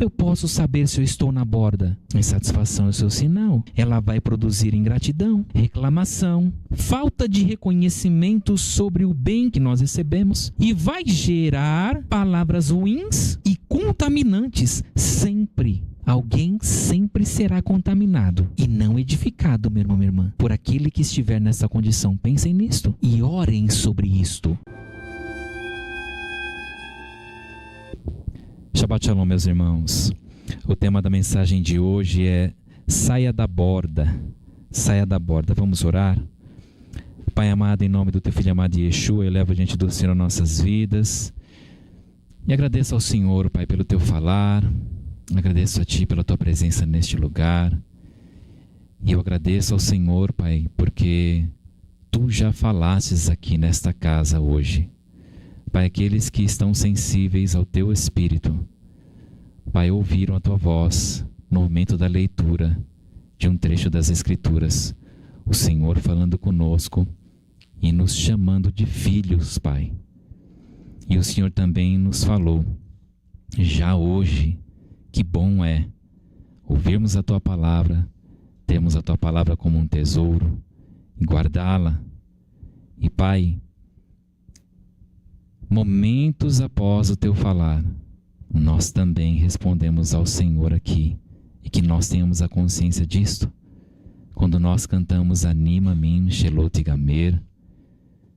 eu posso saber se eu estou na borda? Insatisfação é o seu sinal. Ela vai produzir ingratidão, reclamação, falta de reconhecimento sobre o bem que nós recebemos e vai gerar palavras ruins e contaminantes sempre. Alguém sempre será contaminado e não edificado, meu irmão, minha irmã, por aquele que estiver nessa condição. Pensem nisto e orem sobre isto. Shabbat Shalom, meus irmãos. O tema da mensagem de hoje é saia da borda. Saia da borda. Vamos orar? Pai amado, em nome do teu filho amado Yeshua, eu levo diante do Senhor nossas vidas e agradeço ao Senhor, Pai, pelo teu falar. Agradeço a Ti pela Tua presença neste lugar. E eu agradeço ao Senhor, Pai, porque Tu já falastes aqui nesta casa hoje. Pai, aqueles que estão sensíveis ao Teu Espírito, Pai, ouviram a Tua voz no momento da leitura de um trecho das Escrituras. O Senhor falando conosco e nos chamando de filhos, Pai. E o Senhor também nos falou, já hoje, que bom é ouvirmos a Tua palavra, termos a Tua palavra como um tesouro e guardá-la. E Pai, momentos após o Teu falar, nós também respondemos ao Senhor aqui, e que nós tenhamos a consciência disto, quando nós cantamos Anima Min Shelot Gamer,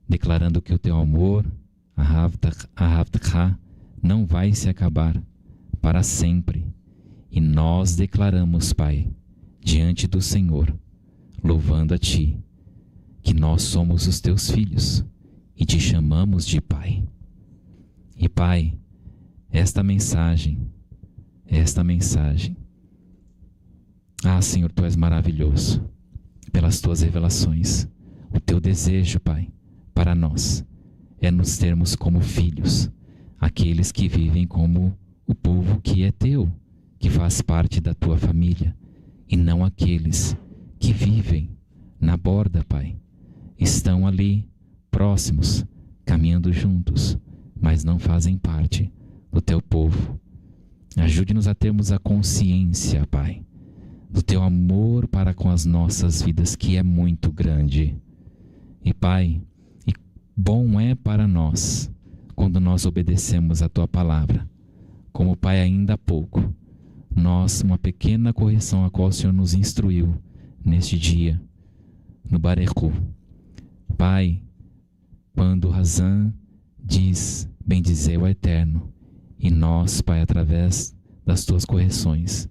declarando que o Teu amor, Ahavtcha, não vai se acabar para sempre. E nós declaramos, Pai, diante do Senhor, louvando a Ti, que nós somos os Teus filhos e Te chamamos de Pai. E Pai, esta mensagem, Senhor, Tu és maravilhoso pelas Tuas revelações. O Teu desejo, Pai, para nós é nos termos como filhos, aqueles que vivem como o povo que é Teu, que faz parte da Tua família, e não aqueles que vivem na borda, Pai. Estão ali, próximos, caminhando juntos, mas não fazem parte do Teu povo. Ajude-nos a termos a consciência, Pai, do Teu amor para com as nossas vidas, que é muito grande. E Pai, e bom é para nós quando nós obedecemos a Tua palavra. Como Pai, ainda há pouco, uma pequena correção a qual o Senhor nos instruiu neste dia, no Barechu. Pai, quando Razan diz, bendizei o Eterno, e nós, Pai, através das Tuas correções,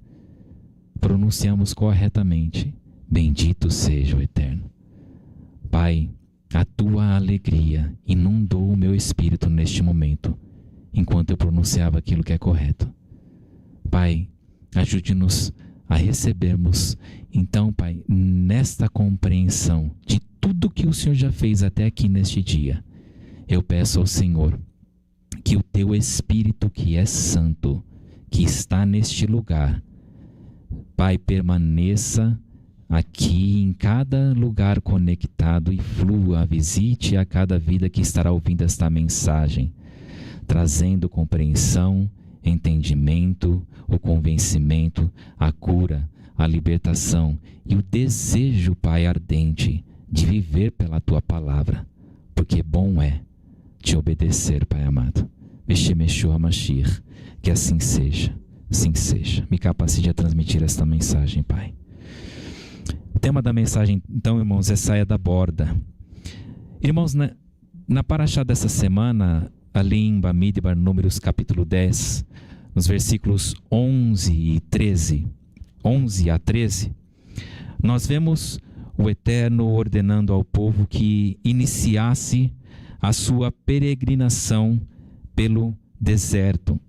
pronunciamos corretamente, bendito seja o Eterno. Pai, a Tua alegria inundou o meu espírito neste momento, enquanto eu pronunciava aquilo que é correto. Pai, ajude-nos a recebermos, então, Pai, nesta compreensão de tudo que o Senhor já fez até aqui neste dia. Eu peço ao Senhor que o Teu Espírito, que é santo, que está neste lugar, Pai, permaneça aqui em cada lugar conectado e flua, visite a cada vida que estará ouvindo esta mensagem, trazendo compreensão, entendimento, o convencimento, a cura, a libertação e o desejo, Pai, ardente de viver pela Tua palavra, porque bom é Te obedecer, Pai amado. Veshemeshu HaMashiach, que assim seja, assim seja. Me capacite a transmitir esta mensagem, Pai. O tema da mensagem, então, irmãos, é saia da borda. Irmãos, na paraxá dessa semana, ali em Bamidbar, Números capítulo 10, nos versículos 11 a 13, nós vemos o Eterno ordenando ao povo que iniciasse a sua peregrinação pelo deserto,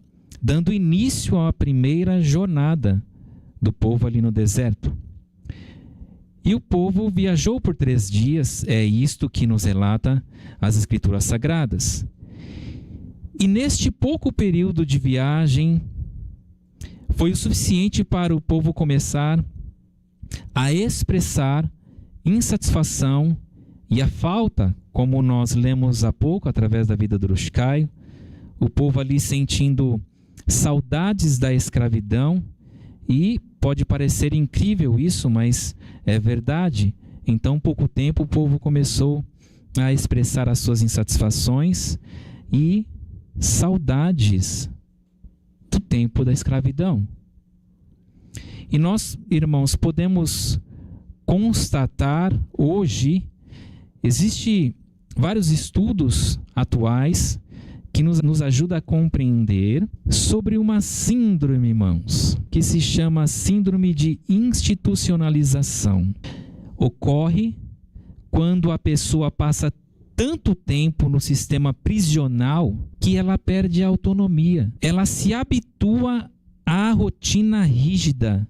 dando início à primeira jornada do povo ali no deserto. E o povo viajou por 3 dias, é isto que nos relata as Escrituras Sagradas. E neste pouco período de viagem, foi o suficiente para o povo começar a expressar insatisfação e a falta, como nós lemos há pouco através da vida do Rush Caio, o povo ali sentindo saudades da escravidão, e pode parecer incrível isso, mas é verdade. Em tão pouco tempo o povo começou a expressar as suas insatisfações e saudades do tempo da escravidão. E nós, irmãos, podemos constatar hoje, existem vários estudos atuais que nos ajuda a compreender sobre uma síndrome, irmãos, que se chama síndrome de institucionalização. Ocorre quando a pessoa passa tanto tempo no sistema prisional que ela perde a autonomia. Ela se habitua à rotina rígida,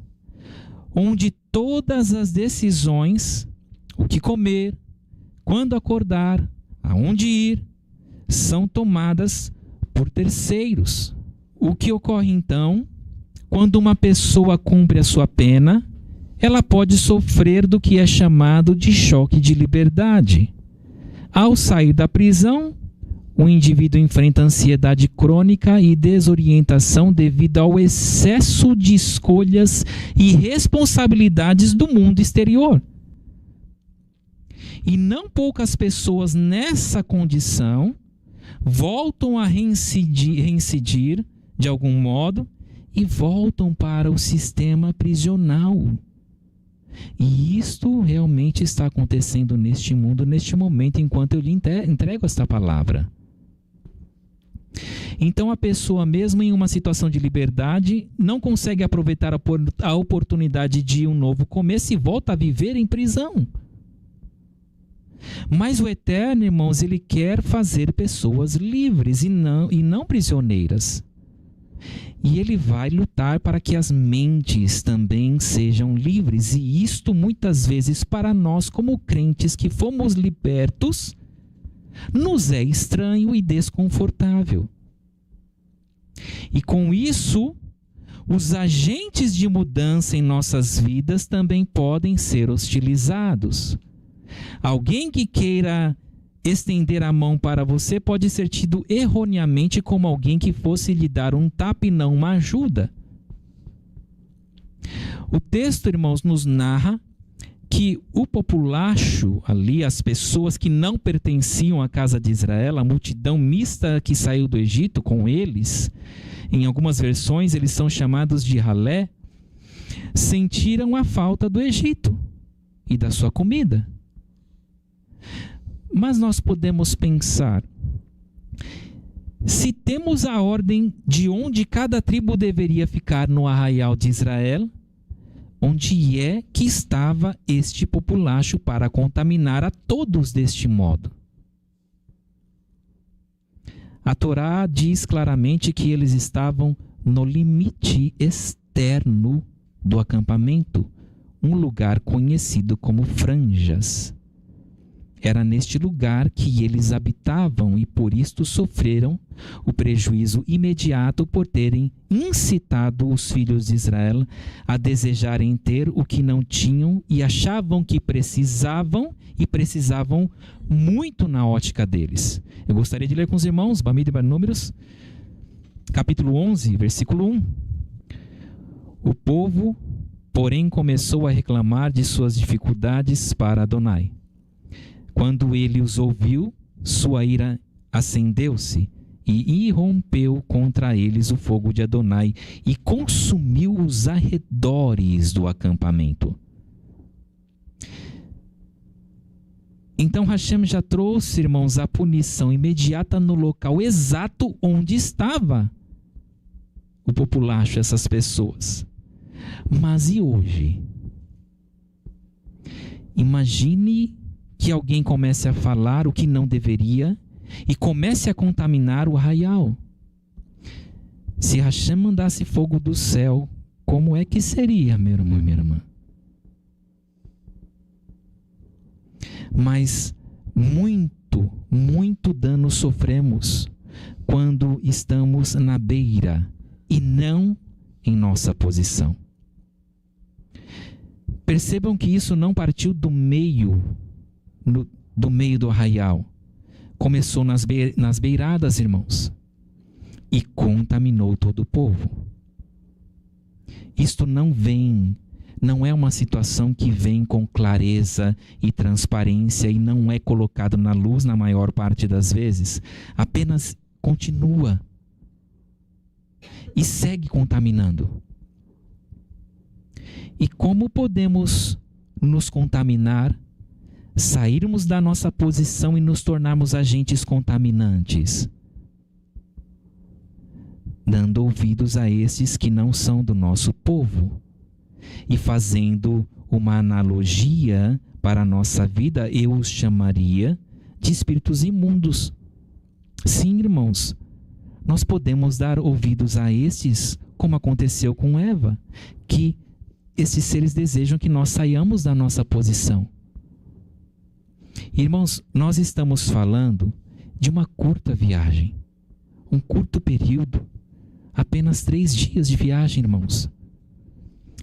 onde todas as decisões, o que comer, quando acordar, aonde ir, são tomadas por terceiros. O que ocorre então, quando uma pessoa cumpre a sua pena, ela pode sofrer do que é chamado de choque de liberdade. Ao sair da prisão, o indivíduo enfrenta ansiedade crônica e desorientação devido ao excesso de escolhas e responsabilidades do mundo exterior. E não poucas pessoas nessa condição voltam a reincidir de algum modo e voltam para o sistema prisional. E isto realmente está acontecendo neste mundo, neste momento, enquanto eu lhe entrego esta palavra. Então a pessoa, mesmo em uma situação de liberdade, não consegue aproveitar a oportunidade de um novo começo e volta a viver em prisão. Mas o Eterno, irmãos, Ele quer fazer pessoas livres e não prisioneiras. E Ele vai lutar para que as mentes também sejam livres. E isto muitas vezes para nós como crentes que fomos libertos, nos é estranho e desconfortável. E com isso, os agentes de mudança em nossas vidas também podem ser hostilizados. Alguém que queira estender a mão para você pode ser tido erroneamente como alguém que fosse lhe dar um tapa e não uma ajuda. O texto, irmãos, nos narra que o populacho ali, as pessoas que não pertenciam à casa de Israel, a multidão mista que saiu do Egito com eles, em algumas versões eles são chamados de ralé, sentiram a falta do Egito e da sua comida. Mas nós podemos pensar, se temos a ordem de onde cada tribo deveria ficar no arraial de Israel, onde é que estava este populacho para contaminar a todos deste modo? A Torá diz claramente que eles estavam no limite externo do acampamento, um lugar conhecido como franjas. Era neste lugar que eles habitavam e por isto sofreram o prejuízo imediato por terem incitado os filhos de Israel a desejarem ter o que não tinham e achavam que precisavam muito na ótica deles. Eu gostaria de ler com os irmãos, Bamidbar Números, capítulo 11, versículo 1. O povo, porém, começou a reclamar de suas dificuldades para Adonai. Quando ele os ouviu, sua ira acendeu-se e irrompeu contra eles o fogo de Adonai e consumiu os arredores do acampamento. Então Hashem já trouxe, irmãos, a punição imediata no local exato onde estava o populacho, essas pessoas. Mas e hoje? Imagine que alguém comece a falar o que não deveria e comece a contaminar o arraial. Se Hashem mandasse fogo do céu, como é que seria, meu irmão e minha irmã? Mas muito dano sofremos quando estamos na beira e não em nossa posição. Percebam que isso não partiu do meio do arraial. Começou nas beiradas, irmãos. e contaminou todo o povo. Isto não é uma situação que vem com clareza e transparência e não é colocado na luz na maior parte das vezes. Apenas continua e segue contaminando. E como podemos nos contaminar, sairmos da nossa posição e nos tornarmos agentes contaminantes? Dando ouvidos a esses que não são do nosso povo. E fazendo uma analogia para a nossa vida, eu os chamaria de espíritos imundos. Sim, irmãos, nós podemos dar ouvidos a estes, como aconteceu com Eva, que esses seres desejam que nós saiamos da nossa posição. Irmãos, nós estamos falando de uma curta viagem, um curto período, apenas 3 dias de viagem, irmãos,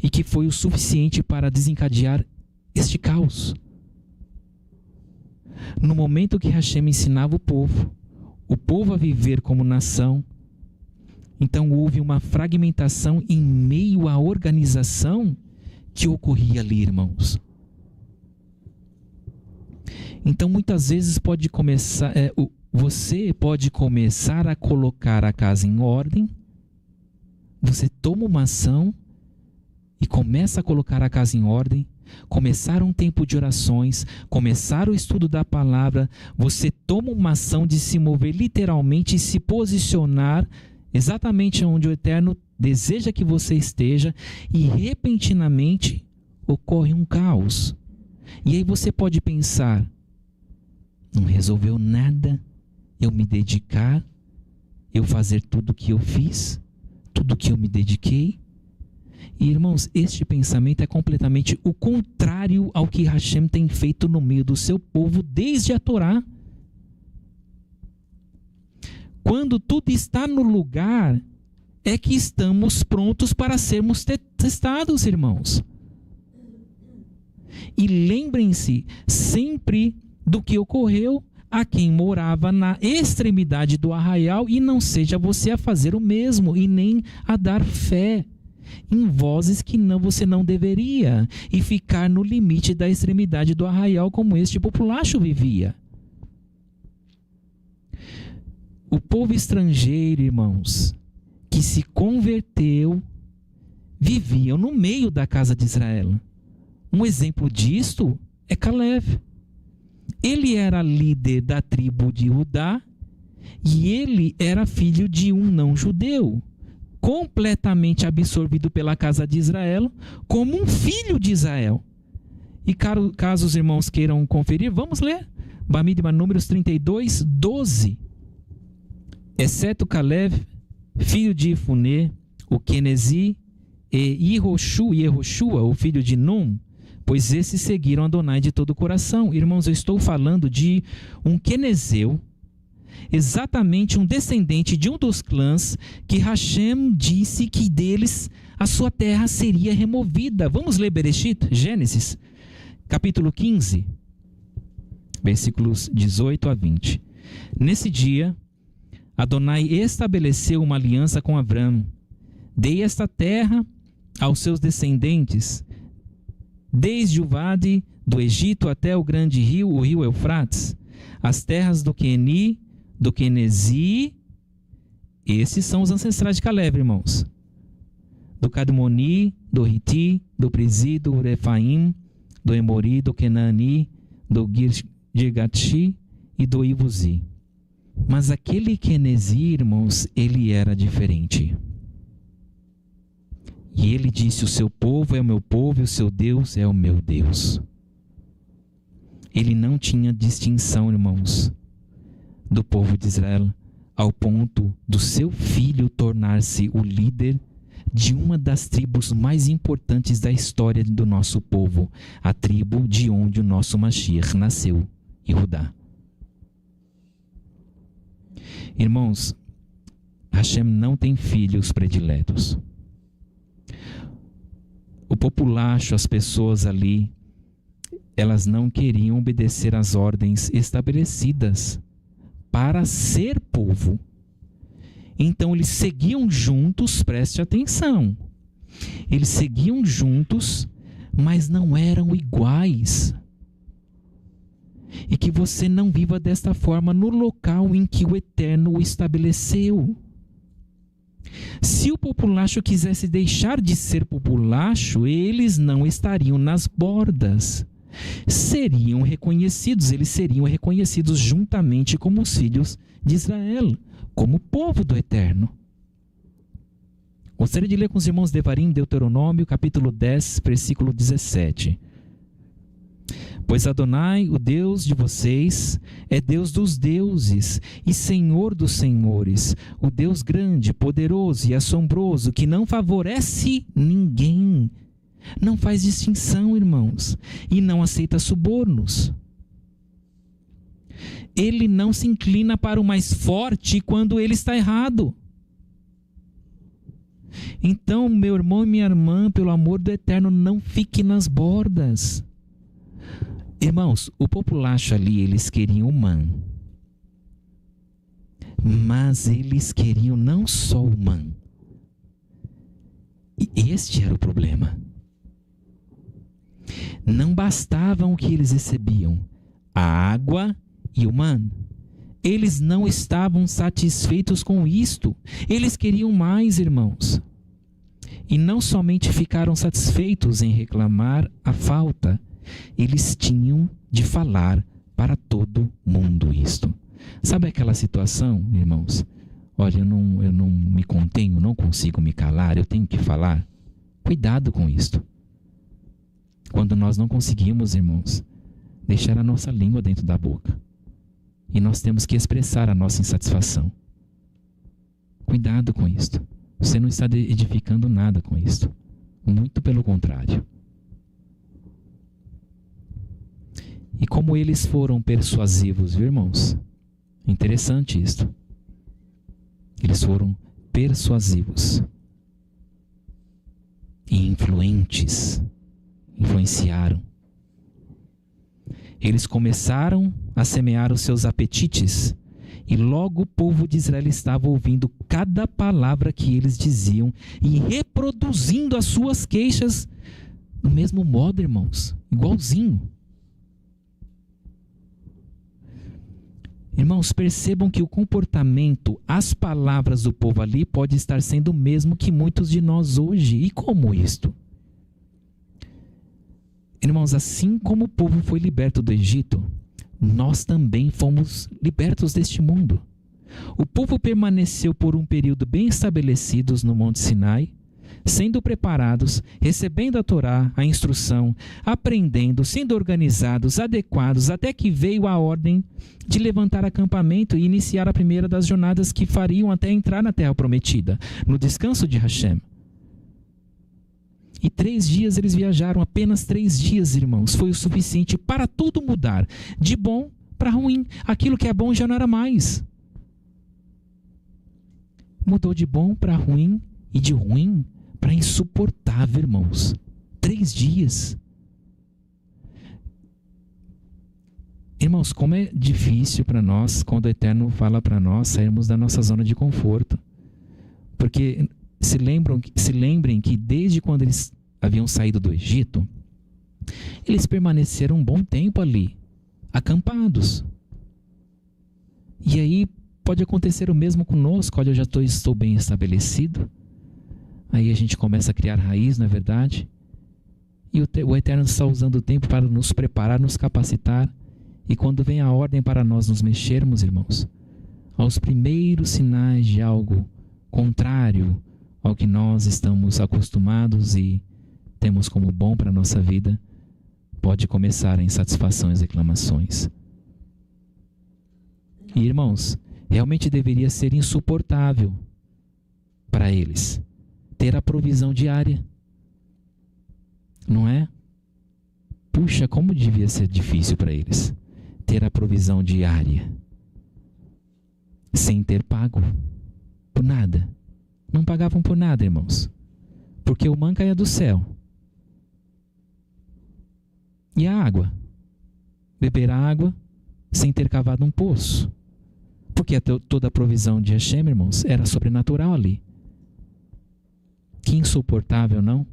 e que foi o suficiente para desencadear este caos. No momento que Hashem ensinava o povo a viver como nação, então houve uma fragmentação em meio à organização que ocorria ali, irmãos. Então muitas vezes você pode começar a colocar a casa em ordem, você toma uma ação e começa a colocar a casa em ordem, começar um tempo de orações, começar o estudo da palavra, você toma uma ação de se mover literalmente e se posicionar exatamente onde o Eterno deseja que você esteja, e repentinamente ocorre um caos. E aí você pode pensar, não resolveu nada eu me dedicar, eu fazer tudo o que eu fiz, tudo o que eu me dediquei. E, irmãos, este pensamento é completamente o contrário ao que Hashem tem feito no meio do seu povo desde a Torá. Quando tudo está no lugar, é que estamos prontos para sermos testados, irmãos. E lembrem-se sempre do que ocorreu a quem morava na extremidade do arraial, e não seja você a fazer o mesmo e nem a dar fé em vozes que você não deveria, e ficar no limite da extremidade do arraial como este populacho vivia. O povo estrangeiro, irmãos, que se converteu, viviam no meio da casa de Israel. Um exemplo disto é Caleb. Ele era líder da tribo de Judá e ele era filho de um não-judeu, completamente absorvido pela casa de Israel, como um filho de Israel. E caso os irmãos queiram conferir, vamos ler. Bamidbar, Números 32, 12. Exceto Caleb, filho de Ifuné, o Quenezi, e Yehoshua, o filho de Num, pois esses seguiram Adonai de todo o coração. Irmãos, eu estou falando de um quenezeu, exatamente um descendente de um dos clãs que Hashem disse que deles a sua terra seria removida. Vamos ler Bereshit, Gênesis, capítulo 15, versículos 18 a 20. Nesse dia, Adonai estabeleceu uma aliança com Abrão. Dei esta terra aos seus descendentes, desde o vale do Egito até o grande rio, o rio Eufrates, as terras do Queni, do Quenezi, esses são os ancestrais de Caleb, irmãos, do Cadmoni, do Riti, do Prizi, do Refaim, do Emori, do Kenani, do Girgati e do Ibuzi. Mas aquele Quenezi, irmãos, ele era diferente. E ele disse: o seu povo é o meu povo e o seu Deus é o meu Deus. Ele não tinha distinção, irmãos, do povo de Israel, ao ponto do seu filho tornar-se o líder de uma das tribos mais importantes da história do nosso povo, a tribo de onde o nosso Mashiach nasceu, Judá. Irmãos, Hashem não tem filhos prediletos. O populacho, as pessoas ali, elas não queriam obedecer às ordens estabelecidas para ser povo. Então eles seguiam juntos, preste atenção. Eles seguiam juntos, mas não eram iguais. E que você não viva desta forma no local em que o Eterno o estabeleceu. Se o populacho quisesse deixar de ser populacho, eles não estariam nas bordas. Eles seriam reconhecidos juntamente como os filhos de Israel, como povo do Eterno. Gostaria de ler com os irmãos Devarim, Deuteronômio, capítulo 10, versículo 17. Pois Adonai, o Deus de vocês, é Deus dos deuses e Senhor dos senhores, o Deus grande, poderoso e assombroso, que não favorece ninguém, não faz distinção, irmãos, e não aceita subornos. Ele não se inclina para o mais forte quando ele está errado. Então, meu irmão e minha irmã, pelo amor do Eterno, não fique nas bordas. Irmãos, o populacho ali, eles queriam o man. Mas eles queriam não só o man. E este era o problema. Não bastavam o que eles recebiam, a água e o man. Eles não estavam satisfeitos com isto. Eles queriam mais, irmãos. E não somente ficaram satisfeitos em reclamar a falta, eles tinham de falar para todo mundo isto. Sabe aquela situação, irmãos? Olha, eu não me contenho, não consigo me calar, eu tenho que falar. Cuidado com isto. Quando nós não conseguimos, irmãos, deixar a nossa língua dentro da boca. E nós temos que expressar a nossa insatisfação. Cuidado com isto. Você não está edificando nada com isto. Muito pelo contrário. E como eles foram persuasivos, viu, irmãos? Interessante isto. Eles foram persuasivos e influentes. Influenciaram. Eles começaram a semear os seus apetites e logo o povo de Israel estava ouvindo cada palavra que eles diziam e reproduzindo as suas queixas do mesmo modo, irmãos, igualzinho. Irmãos, percebam que o comportamento, as palavras do povo ali pode estar sendo o mesmo que muitos de nós hoje. E como isto? Irmãos, assim como o povo foi liberto do Egito, nós também fomos libertos deste mundo. O povo permaneceu por um período bem estabelecido no Monte Sinai, sendo preparados, recebendo a Torá, a instrução, aprendendo, sendo organizados, adequados, até que veio a ordem de levantar acampamento e iniciar a primeira das jornadas que fariam até entrar na Terra Prometida, no descanso de Hashem. E 3 dias eles viajaram, apenas 3 dias, irmãos, foi o suficiente para tudo mudar, de bom para ruim. Aquilo que é bom já não era mais. Mudou de bom para ruim e de ruim para insuportável, irmãos. 3 dias. Irmãos, como é difícil para nós, quando o Eterno fala para nós, sairmos da nossa zona de conforto. Porque se lembrem que desde quando eles haviam saído do Egito, eles permaneceram um bom tempo ali, acampados. E aí pode acontecer o mesmo conosco. Olha, eu já estou bem estabelecido. Aí a gente começa a criar raiz, não é verdade? E o Eterno está usando o tempo para nos preparar, nos capacitar. E quando vem a ordem para nós nos mexermos, irmãos, aos primeiros sinais de algo contrário ao que nós estamos acostumados e temos como bom para a nossa vida, pode começar a insatisfação e as reclamações. E, irmãos, realmente deveria ser insuportável para eles ter a provisão diária. Não é? Puxa, como devia ser difícil para eles ter a provisão diária sem ter pago por nada. Não pagavam por nada, irmãos, porque o man caía do céu. E a água? Beber a água sem ter cavado um poço. Porque toda a provisão de Hashem, irmãos, era sobrenatural ali. Que insuportável, não?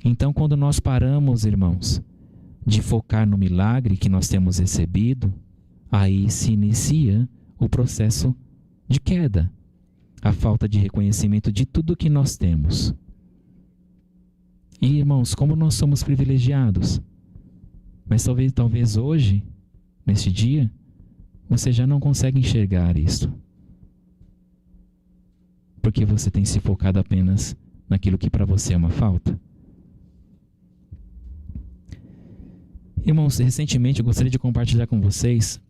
Então, quando nós paramos, irmãos, de focar no milagre que nós temos recebido, aí se inicia o processo de queda, a falta de reconhecimento de tudo que nós temos. E, irmãos, como nós somos privilegiados, mas talvez hoje, neste dia, você já não consegue enxergar isto, porque você tem se focado apenas naquilo que para você é uma falta. Irmãos, recentemente eu gostaria de compartilhar com vocês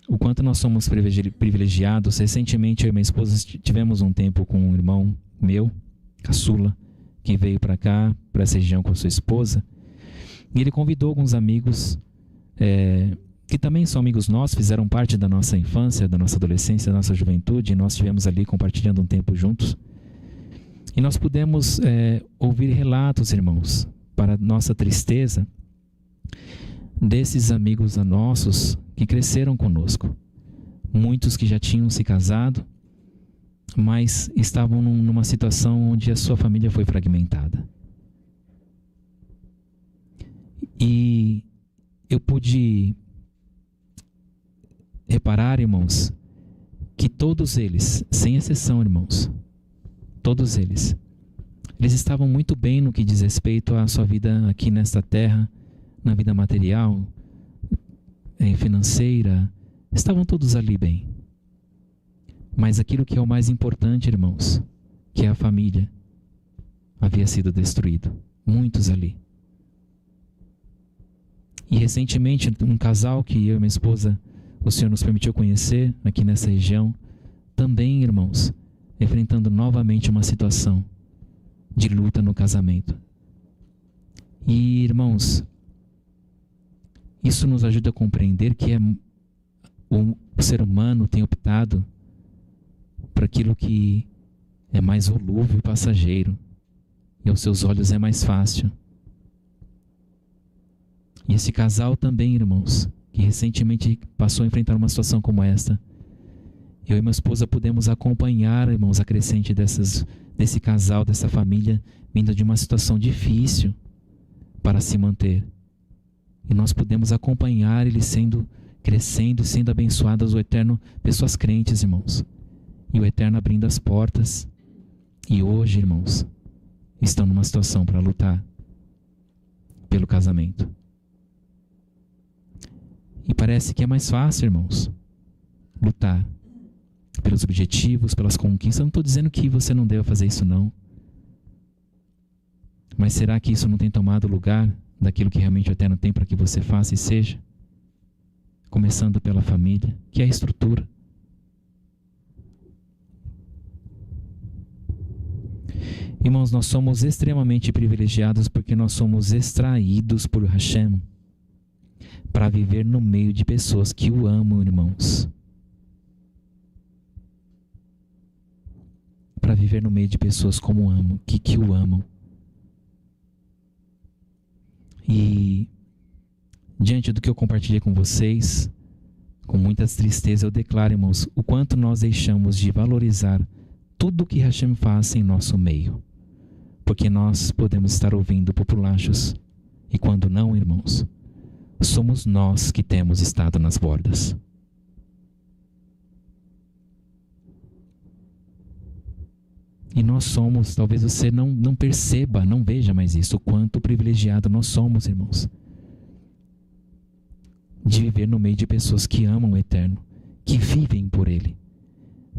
o quanto nós somos privilegiados. Recentemente eu e minha esposa tivemos um tempo com um irmão meu, caçula, que veio para cá, para essa região com a sua esposa, e ele convidou alguns amigos que também são amigos nossos, fizeram parte da nossa infância, da nossa adolescência, da nossa juventude, e nós estivemos ali compartilhando um tempo juntos. E nós pudemos ouvir relatos, irmãos, para nossa tristeza, desses amigos nossos que cresceram conosco. Muitos que já tinham se casado, mas estavam numa situação onde a sua família foi fragmentada. E eu pude reparar, irmãos, que todos eles, sem exceção, irmãos, todos eles estavam muito bem no que diz respeito à sua vida aqui nesta terra, na vida material, financeira, estavam todos ali bem. Mas aquilo que é o mais importante, irmãos, que é a família, havia sido destruído. Muitos ali. E recentemente, um casal que eu e minha esposa, o Senhor nos permitiu conhecer aqui nessa região, também, irmãos, enfrentando novamente uma situação de luta no casamento. E, irmãos, isso nos ajuda a compreender que o ser humano tem optado por aquilo que é mais volúvel e passageiro, e aos seus olhos é mais fácil. E esse casal também, irmãos, que recentemente passou a enfrentar uma situação como esta, eu e minha esposa pudemos acompanhar, irmãos, a crescente desse casal, dessa família, vindo de uma situação difícil para se manter. E nós pudemos acompanhar eles crescendo e sendo abençoados, o Eterno, pessoas crentes, irmãos. E o Eterno abrindo as portas. E hoje, irmãos, estão numa situação para lutar pelo casamento. E parece que é mais fácil, irmãos, lutar pelos objetivos, pelas conquistas. Eu não estou dizendo que você não deva fazer isso, não. Mas será que isso não tem tomado lugar daquilo que realmente o Eterno tem para que você faça e seja? Começando pela família, que é a estrutura. Irmãos, nós somos extremamente privilegiados porque nós somos extraídos por Hashem para viver no meio de pessoas que o amam, irmãos. Para viver no meio de pessoas como amam, que o amam. E diante do que eu compartilhei com vocês, com muita tristeza eu declaro, irmãos, o quanto nós deixamos de valorizar tudo o que Hashem faz em nosso meio. Porque nós podemos estar ouvindo populachos, e quando não, irmãos, somos nós que temos estado nas bordas. E nós somos, talvez você não perceba, não veja mais isso, o quanto privilegiado nós somos, irmãos, de viver no meio de pessoas que amam o Eterno, que vivem por Ele.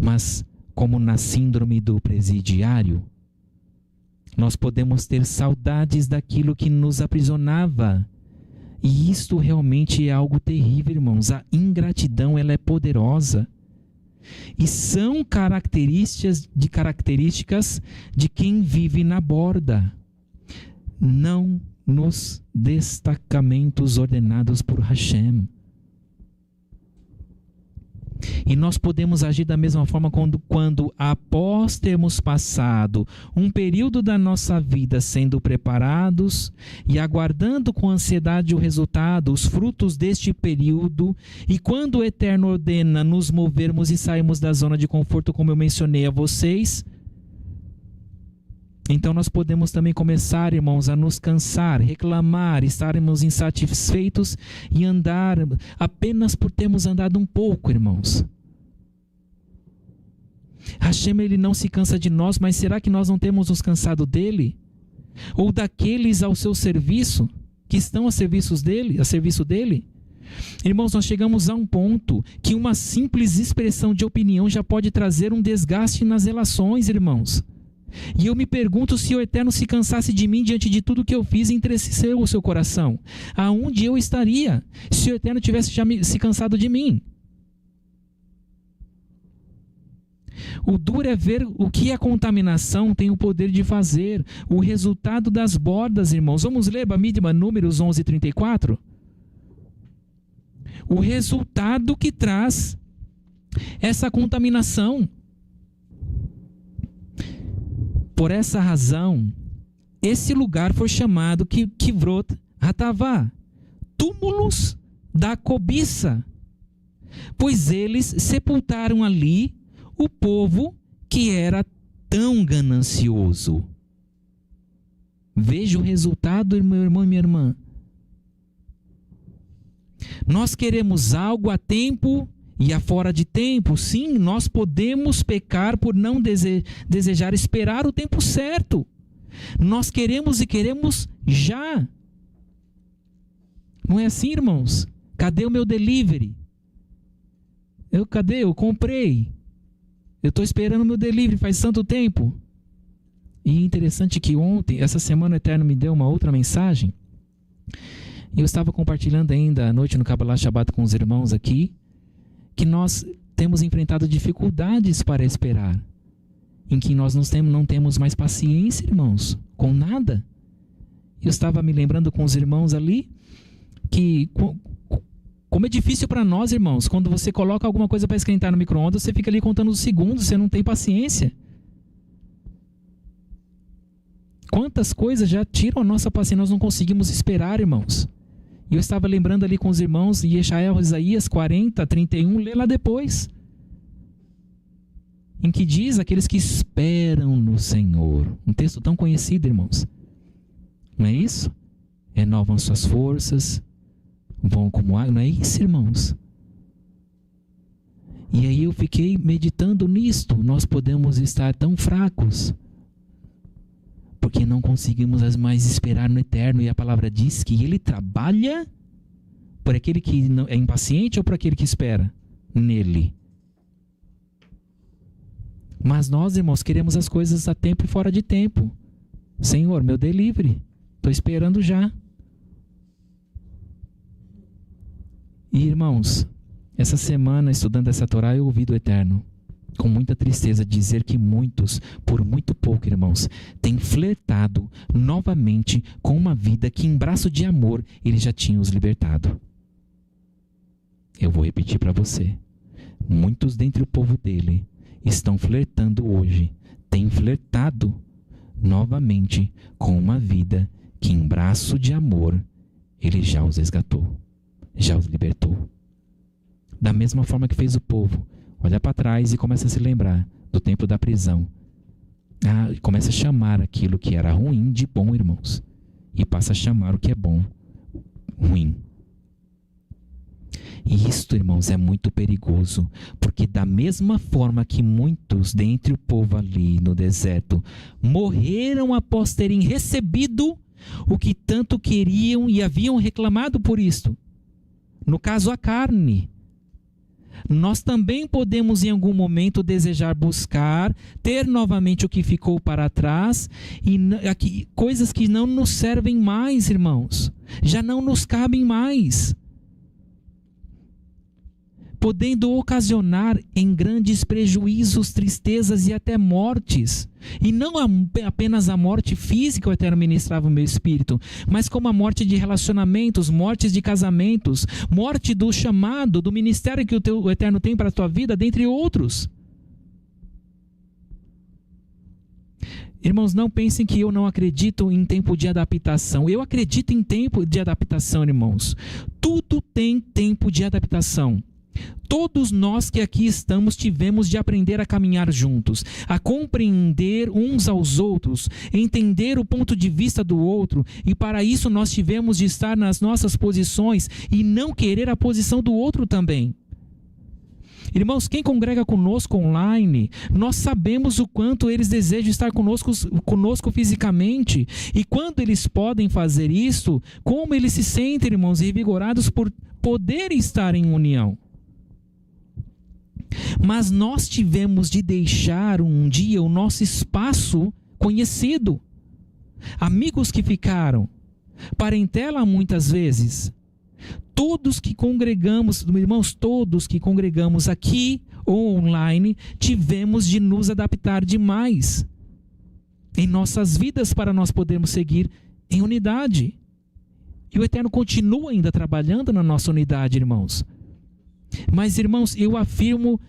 Mas, como na síndrome do presidiário, nós podemos ter saudades daquilo que nos aprisionava. E isto realmente é algo terrível, irmãos. A ingratidão, ela é poderosa. E são características de quem vive na borda, não nos destacamentos ordenados por Hashem. E nós podemos agir da mesma forma quando após termos passado um período da nossa vida sendo preparados e aguardando com ansiedade o resultado, os frutos deste período, e quando o Eterno ordena nos movermos e sairmos da zona de conforto, como eu mencionei a vocês, então nós podemos também começar, irmãos, a nos cansar, reclamar, estarmos insatisfeitos e andar apenas por termos andado um pouco, irmãos. Hashem, ele não se cansa de nós, mas será que nós não temos nos cansado dele? Ou daqueles ao seu serviço, que estão a serviço dele? Irmãos, nós chegamos a um ponto que uma simples expressão de opinião já pode trazer um desgaste nas relações, irmãos. E eu me pergunto, se o Eterno se cansasse de mim diante de tudo que eu fiz e entristeceu o seu coração, aonde eu estaria se o Eterno tivesse já se cansado de mim? O duro é ver o que a contaminação tem o poder de fazer, o resultado das bordas, irmãos. Vamos ler Bamidbar, Números 11:34? O resultado que traz essa contaminação. Por essa razão, esse lugar foi chamado Kivrot Hatavá, túmulos da cobiça, pois eles sepultaram ali o povo que era tão ganancioso. Veja o resultado, meu irmão e minha irmã. Nós queremos algo a tempo e a fora de tempo. Sim, nós podemos pecar por não desejar esperar o tempo certo. Nós queremos e queremos já. Não é assim, irmãos? Cadê o meu delivery? Cadê? Eu comprei. Eu estou esperando o meu delivery faz tanto tempo. E interessante que essa semana o Eterno me deu uma outra mensagem. Eu estava compartilhando ainda à noite no Kabbalah Shabbat com os irmãos aqui, que nós temos enfrentado dificuldades para esperar, em que nós não temos mais paciência, irmãos, com nada. Eu estava me lembrando com os irmãos ali, que como é difícil para nós, irmãos, quando você coloca alguma coisa para esquentar no micro-ondas, você fica ali contando os segundos, você não tem paciência. Quantas coisas já tiram a nossa paciência, nós não conseguimos esperar, irmãos. E eu estava lembrando ali com os irmãos, Yeshayahu, Isaías 40:31, lê lá depois. Em que diz, aqueles que esperam no Senhor. Um texto tão conhecido, irmãos. Não é isso? Renovam suas forças, vão como água. Não é isso, irmãos? E aí eu fiquei meditando nisto. Nós podemos estar tão fracos, porque não conseguimos mais esperar no Eterno. E a palavra diz que Ele trabalha por aquele que não é impaciente ou por aquele que espera nele. Mas nós, irmãos, queremos as coisas a tempo e fora de tempo. Senhor, meu delivery, estou esperando já. E, irmãos, essa semana, estudando essa Torá, eu ouvi do Eterno, com muita tristeza, dizer que muitos, por muito pouco, irmãos, têm flertado novamente com uma vida que, em braço de amor, Ele já tinha os libertado. Eu vou repetir para você. Muitos dentre o povo dele estão flertando hoje, têm flertado novamente com uma vida que, em braço de amor, Ele já os resgatou, já os libertou. Da mesma forma que fez o povo. Olha para trás e começa a se lembrar do tempo da prisão. Começa a chamar aquilo que era ruim de bom, irmãos. E passa a chamar o que é bom, ruim. E isto, irmãos, é muito perigoso. Porque da mesma forma que muitos dentre o povo ali no deserto morreram após terem recebido o que tanto queriam e haviam reclamado por isto. No caso, a carne. Nós também podemos em algum momento desejar buscar, ter novamente o que ficou para trás, e coisas que não nos servem mais, irmãos, já não nos cabem mais. podendo ocasionar em grandes prejuízos, tristezas e até mortes. E não apenas a morte física o Eterno ministrava o meu espírito, mas como a morte de relacionamentos, mortes de casamentos, morte do chamado, do ministério que o Eterno tem para a tua vida, dentre outros. Irmãos, não pensem que eu não acredito em tempo de adaptação. Eu acredito em tempo de adaptação, irmãos. Tudo tem tempo de adaptação. Todos nós que aqui estamos tivemos de aprender a caminhar juntos, a compreender uns aos outros, entender o ponto de vista do outro, e para isso nós tivemos de estar nas nossas posições e não querer a posição do outro também. Irmãos, quem congrega conosco online, nós sabemos o quanto eles desejam estar conosco fisicamente. E quando eles podem fazer isso, como eles se sentem, irmãos, revigorados por poderem estar em união. Mas nós tivemos de deixar um dia o nosso espaço conhecido. Amigos que ficaram, parentela muitas vezes. Todos que congregamos, irmãos, todos que congregamos aqui ou online, tivemos de nos adaptar demais em nossas vidas para nós podermos seguir em unidade. E o Eterno continua ainda trabalhando na nossa unidade, irmãos. Mas, irmãos, eu afirmo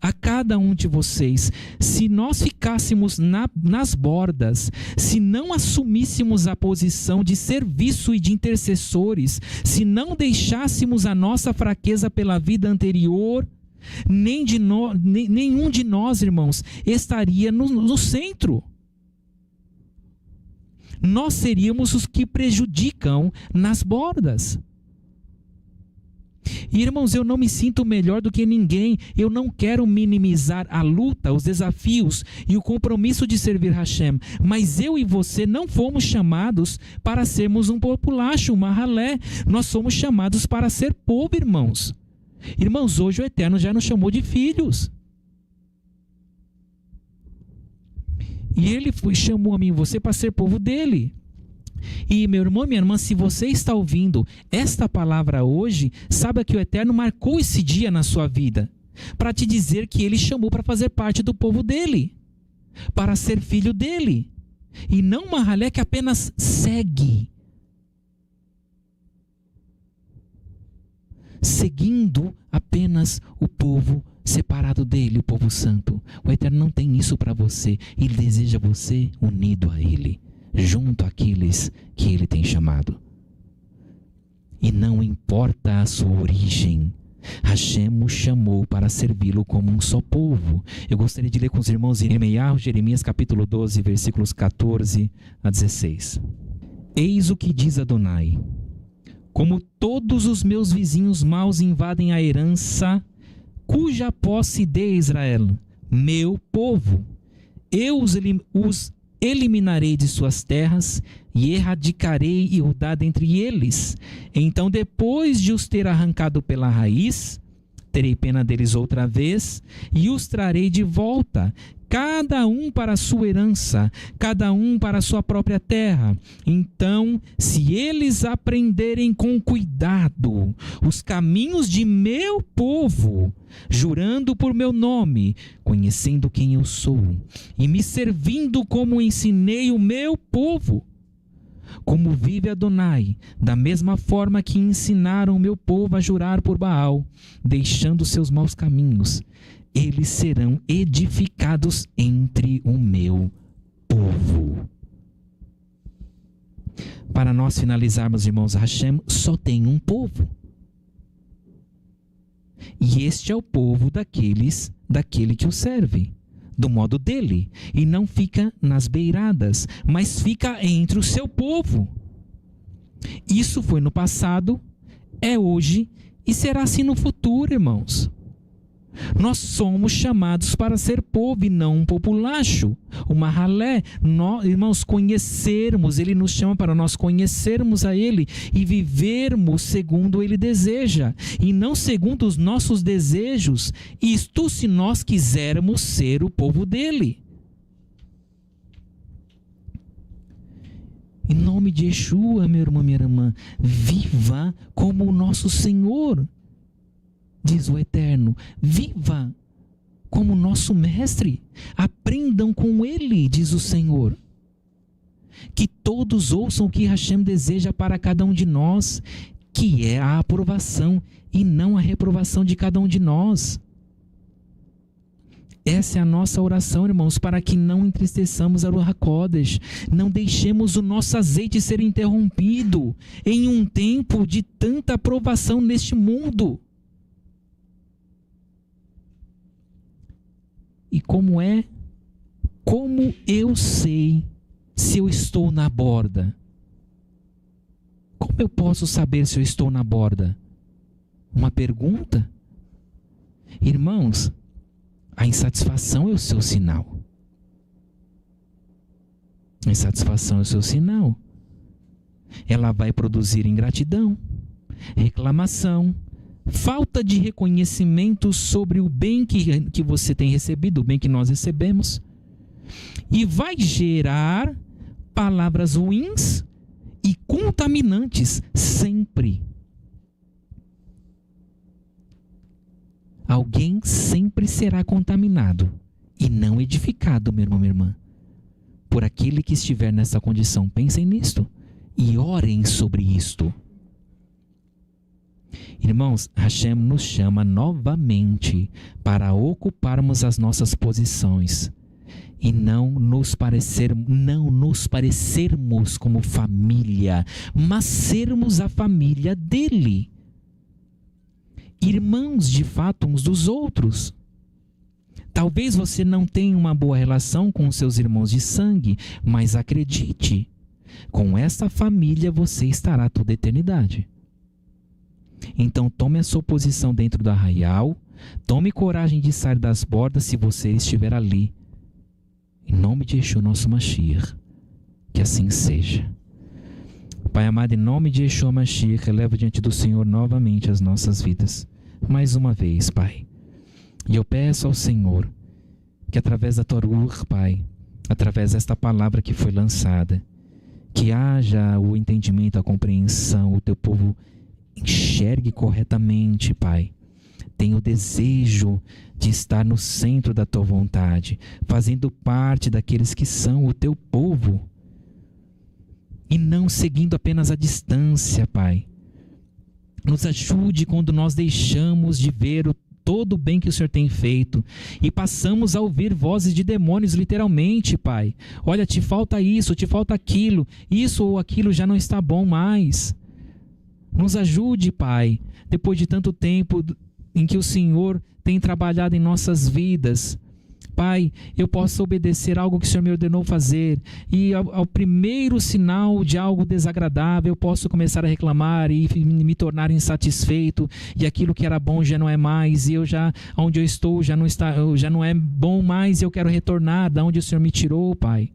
a cada um de vocês, se nós ficássemos nas bordas, se não assumíssemos a posição de serviço e de intercessores, se não deixássemos a nossa fraqueza pela vida anterior, nenhum de nós, irmãos, estaria no centro. Nós seríamos os que prejudicam nas bordas. E, irmãos, eu não me sinto melhor do que ninguém. Eu não quero minimizar a luta, os desafios e o compromisso de servir Hashem. Mas eu e você não fomos chamados para sermos um populacho, uma ralé. Nós somos chamados para ser povo, irmãos. Irmãos, hoje o Eterno já nos chamou de filhos. E Ele chamou a mim e você para ser povo dEle. E meu irmão, minha irmã, se você está ouvindo esta palavra hoje, saiba que o Eterno marcou esse dia na sua vida para te dizer que Ele chamou para fazer parte do povo dEle, para ser filho dEle, e não uma ralé que apenas segue, seguindo apenas o povo separado dEle, o povo santo. O Eterno não tem isso para você. Ele deseja você unido a Ele, junto àqueles que Ele tem chamado. E não importa a sua origem, Hashem o chamou para servi-lo como um só povo. Eu gostaria de ler com os irmãos Jeremias capítulo 12, versículos 14 a 16. Eis o que diz Adonai: como todos os meus vizinhos maus invadem a herança, cuja posse dê Israel, meu povo, eu os eliminarei de suas terras e erradicarei Judá dentre eles. Então, depois de os ter arrancado pela raiz, terei pena deles outra vez e os trarei de volta, cada um para a sua herança, cada um para a sua própria terra. Então, se eles aprenderem com cuidado os caminhos de meu povo, jurando por meu nome, conhecendo quem eu sou, e me servindo como ensinei o meu povo, como vive Adonai, da mesma forma que ensinaram o meu povo a jurar por Baal, deixando seus maus caminhos, eles serão edificados entre o meu povo. Para nós finalizarmos, irmãos, Hashem só tem um povo. E este é o povo daquele que o serve, do modo dele, e não fica nas beiradas, mas fica entre o seu povo. Isso foi no passado, é hoje e será assim no futuro, irmãos. Nós somos chamados para ser povo e não um populacho, uma ralé. Nós, irmãos, conhecermos, Ele nos chama para nós conhecermos a Ele e vivermos segundo Ele deseja, e não segundo os nossos desejos, isto se nós quisermos ser o povo dEle. Em nome de Yeshua, meu irmão, minha irmã, viva como o nosso Senhor. diz o Eterno. Viva como nosso mestre. Aprendam com ele, diz o Senhor. Que todos ouçam o que Hashem deseja para cada um de nós, que é a aprovação e não a reprovação de cada um de nós. Essa é a nossa oração, irmãos, para que não entristeçamos a Ruach HaKodesh, não deixemos o nosso azeite ser interrompido em um tempo de tanta aprovação neste mundo. E como eu sei se eu estou na borda? Como eu posso saber se eu estou na borda? Uma pergunta? Irmãos, a insatisfação é o seu sinal. A insatisfação é o seu sinal. Ela vai produzir ingratidão, reclamação, falta de reconhecimento sobre o bem que você tem recebido, o bem que nós recebemos. E vai gerar palavras ruins e contaminantes sempre. Alguém sempre será contaminado e não edificado, meu irmão, minha irmã, por aquele que estiver nessa condição. Pensem nisto e orem sobre isto. Irmãos, Hashem nos chama novamente para ocuparmos as nossas posições e não nos parecermos como família, mas sermos a família dele. Irmãos de fato uns dos outros. Talvez você não tenha uma boa relação com seus irmãos de sangue, mas acredite, com essa família você estará toda a eternidade. Então tome a sua posição dentro do arraial, tome coragem de sair das bordas se você estiver ali. Em nome de Yeshua, nosso Mashiach, que assim seja. Pai amado, em nome de Yeshua Mashiach, elevo diante do Senhor novamente as nossas vidas. Mais uma vez, Pai. E eu peço ao Senhor que através da Torá, Pai, através desta palavra que foi lançada, que haja o entendimento, a compreensão, o teu povo enxergue corretamente, Pai. Tenha o desejo de estar no centro da tua vontade, fazendo parte daqueles que são o teu povo. E não seguindo apenas a distância, Pai. Nos ajude quando nós deixamos de ver todo o bem que o Senhor tem feito e passamos a ouvir vozes de demônios literalmente, Pai. Olha, te falta isso, te falta aquilo, isso ou aquilo já não está bom mais. Nos ajude, Pai, depois de tanto tempo em que o Senhor tem trabalhado em nossas vidas. Pai, eu posso obedecer algo que o Senhor me ordenou fazer e ao primeiro sinal de algo desagradável eu posso começar a reclamar e me tornar insatisfeito e aquilo que era bom já não é mais e onde eu estou já não é bom mais e eu quero retornar da onde o Senhor me tirou, Pai.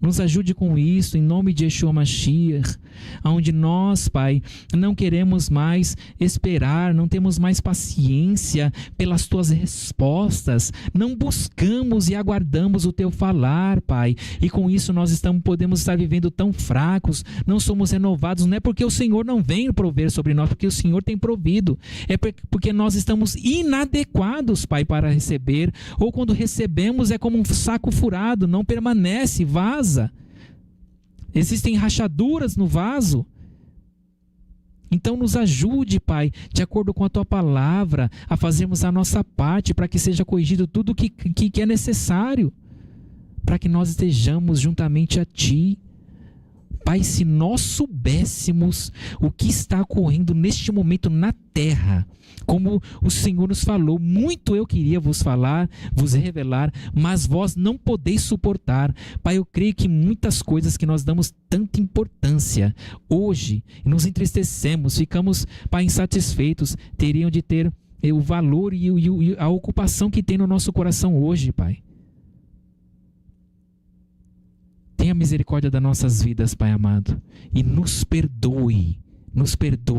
Nos ajude com isso, em nome de Yeshua Mashiach, onde nós, Pai, não queremos mais esperar, não temos mais paciência pelas Tuas respostas, não buscamos e aguardamos o Teu falar, Pai, e com isso nós podemos estar vivendo tão fracos, não somos renovados, não é porque o Senhor não vem prover sobre nós, porque o Senhor tem provido, é porque nós estamos inadequados, Pai, para receber, ou quando recebemos é como um saco furado, não permanece, vaza. Existem rachaduras no vaso. Então nos ajude, Pai, de acordo com a Tua palavra, a fazermos a nossa parte para que seja corrigido tudo o que é necessário, para que nós estejamos juntamente a Ti. Pai, se nós soubéssemos o que está ocorrendo neste momento na terra, como o Senhor nos falou, muito eu queria vos falar, vos revelar, mas vós não podeis suportar. Pai, eu creio que muitas coisas que nós damos tanta importância hoje, nos entristecemos, ficamos, Pai, insatisfeitos, teriam de ter o valor e a ocupação que tem no nosso coração hoje, Pai. Tenha misericórdia das nossas vidas, Pai amado, e nos perdoe,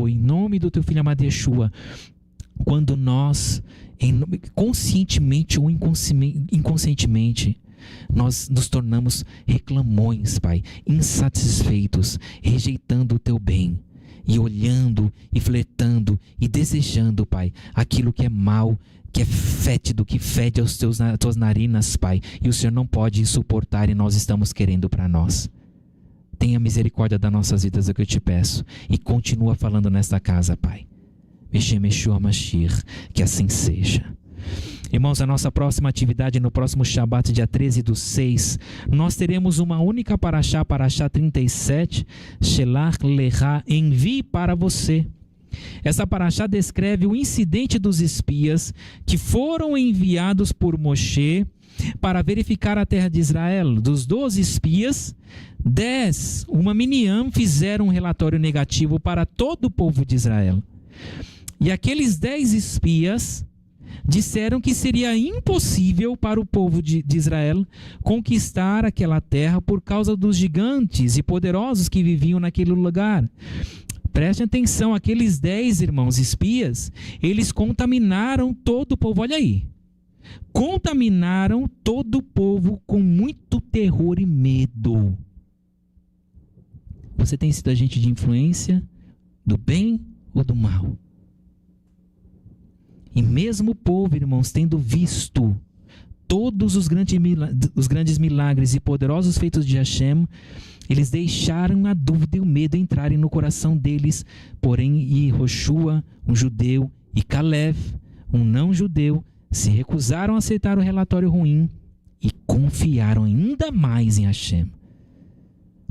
em nome do Teu Filho amado Yeshua, quando nós, conscientemente ou inconscientemente, nós nos tornamos reclamões, Pai, insatisfeitos, rejeitando o Teu bem. e olhando e flertando e desejando, Pai, aquilo que é mal, que é fétido, que fede aos tuas narinas, Pai, e o Senhor não pode suportar e nós estamos querendo para nós. Tenha misericórdia das nossas vidas, é o que eu te peço, e continua falando nesta casa, Pai. Beshem Yeshua Mashiach, que assim seja. Irmãos, a nossa próxima atividade no próximo Shabat, dia 13/6, nós teremos uma única paraxá, paraxá 37, Shelach Lecha, envie para você. Essa paraxá descreve o incidente dos espias que foram enviados por Moshe para verificar a terra de Israel. Dos 12 espias, 10, uma miniam, fizeram um relatório negativo para todo o povo de Israel. E aqueles 10 espias disseram que seria impossível para o povo de Israel conquistar aquela terra por causa dos gigantes e poderosos que viviam naquele lugar. Preste atenção, aqueles 10 irmãos espias, eles contaminaram todo o povo, olha aí. Contaminaram todo o povo com muito terror e medo. Você tem sido agente de influência do bem ou do mal? E mesmo o povo, irmãos, tendo visto todos os grandes milagres e poderosos feitos de Hashem, eles deixaram a dúvida e o medo entrarem no coração deles. Porém, Yehoshua, um judeu, e Caleb, um não-judeu, se recusaram a aceitar o relatório ruim e confiaram ainda mais em Hashem.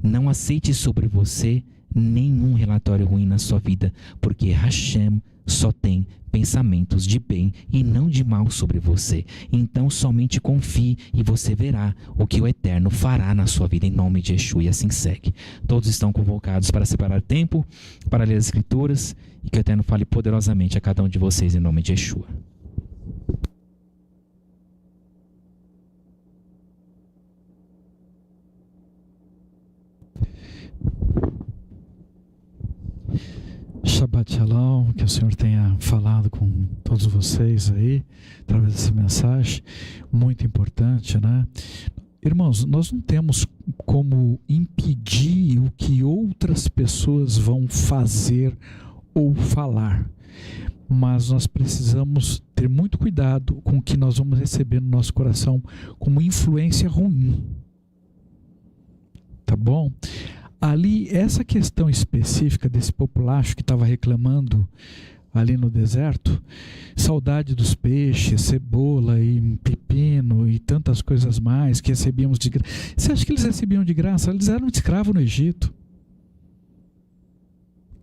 Não aceite sobre você nenhum relatório ruim na sua vida, porque Hashem só tem pensamentos de bem e não de mal sobre você. Então somente confie e você verá o que o Eterno fará na sua vida, em nome de Yeshua, e assim segue. Todos estão convocados para separar tempo, para ler as Escrituras, e que o Eterno fale poderosamente a cada um de vocês em nome de Yeshua. Shabbat Shalom, que o Senhor tenha falado com todos vocês aí, através dessa mensagem, muito importante, né? Irmãos, nós não temos como impedir o que outras pessoas vão fazer ou falar, mas nós precisamos ter muito cuidado com o que nós vamos receber no nosso coração como influência ruim, tá bom? Ali, essa questão específica desse populacho que estava reclamando ali no deserto, saudade dos peixes, cebola e pepino e tantas coisas mais que recebíamos de graça. Você acha que eles recebiam de graça? Eles eram escravos no Egito.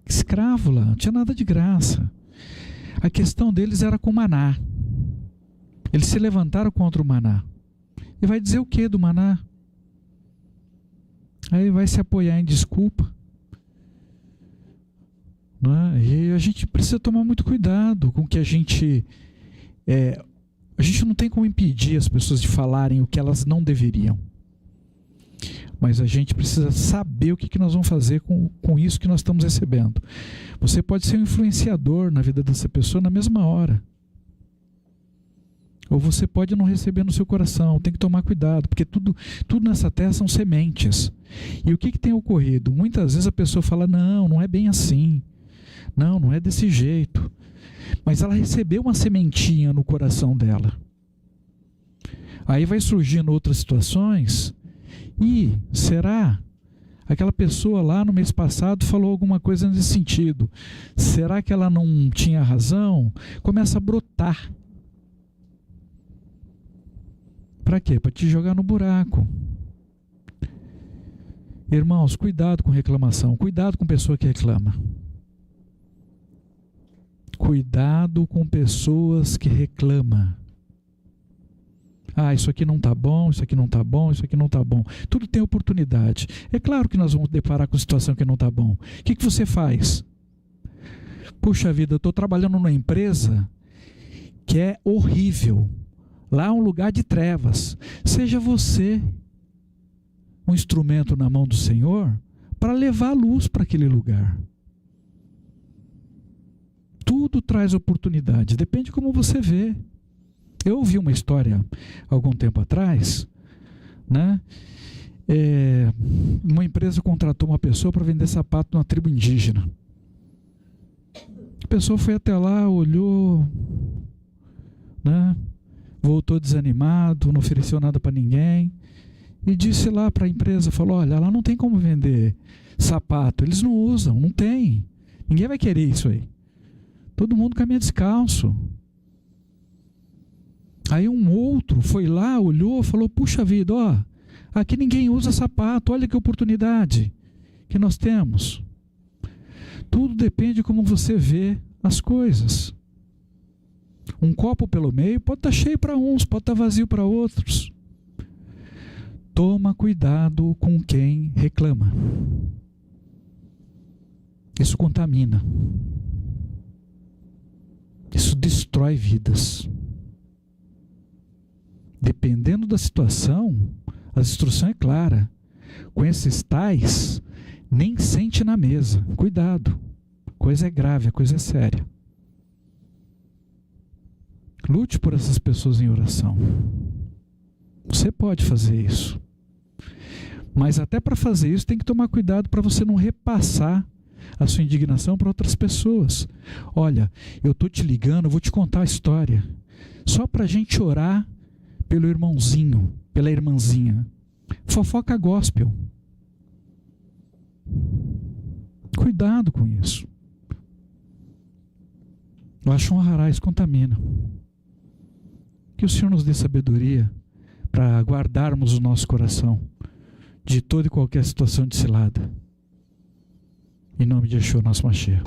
Escravo lá, não tinha nada de graça. A questão deles era com o maná. Eles se levantaram contra o maná. E vai dizer o que do maná? Aí vai se apoiar em desculpa, né? E a gente precisa tomar muito cuidado com o que a gente não tem como impedir as pessoas de falarem o que elas não deveriam, mas a gente precisa saber o que nós vamos fazer com isso que nós estamos recebendo. Você pode ser um influenciador na vida dessa pessoa na mesma hora, ou você pode não receber no seu coração. Tem que tomar cuidado, porque tudo nessa terra são sementes. E o que tem ocorrido? Muitas vezes a pessoa fala, não é bem assim, não é desse jeito, mas ela recebeu uma sementinha no coração dela. Aí vai surgindo outras situações, e será? Aquela pessoa lá no mês passado falou alguma coisa nesse sentido, será que ela não tinha razão? Começa a brotar. Para quê? Para te jogar no buraco. Irmãos, cuidado com reclamação. Cuidado com pessoa que reclama. Cuidado com pessoas que reclamam. Isso aqui não está bom, isso aqui não está bom, isso aqui não está bom. Tudo tem oportunidade. É claro que nós vamos deparar com situação que não está bom. O que você faz? Puxa vida, eu estou trabalhando numa empresa que é horrível. Lá é um lugar de trevas. Seja você um instrumento na mão do Senhor para levar a luz para aquele lugar. Tudo traz oportunidade, depende de como você vê. Eu ouvi uma história algum tempo atrás, né? Uma empresa contratou uma pessoa para vender sapato numa tribo indígena. pessoa foi até lá, olhou, né? Voltou desanimado, não ofereceu nada para ninguém e disse lá para a empresa, falou, olha, lá não tem como vender sapato, eles não usam, não tem, ninguém vai querer isso aí, todo mundo caminha descalço. Aí um outro foi lá, olhou, falou, puxa vida, ó, aqui ninguém usa sapato, olha que oportunidade que nós temos. Tudo depende de como você vê as coisas. Um copo pelo meio pode estar cheio para uns, pode estar vazio para outros. Toma cuidado com quem reclama. Isso contamina. Isso destrói vidas. Dependendo da situação, a instrução é clara. Com esses tais, nem sente na mesa. Cuidado. A coisa é grave, a coisa é séria. Lute por essas pessoas em oração. Você pode fazer isso. Mas até para fazer isso tem que tomar cuidado para você não repassar a sua indignação para outras pessoas. Olha, eu estou te ligando, eu vou te contar a história. Só para a gente orar pelo irmãozinho, pela irmãzinha. Fofoca gospel. Cuidado com isso. Lachon Harais contamina. Que o Senhor nos dê sabedoria para guardarmos o nosso coração de toda e qualquer situação de cilada. Em nome de Yeshua, nosso Mashiach.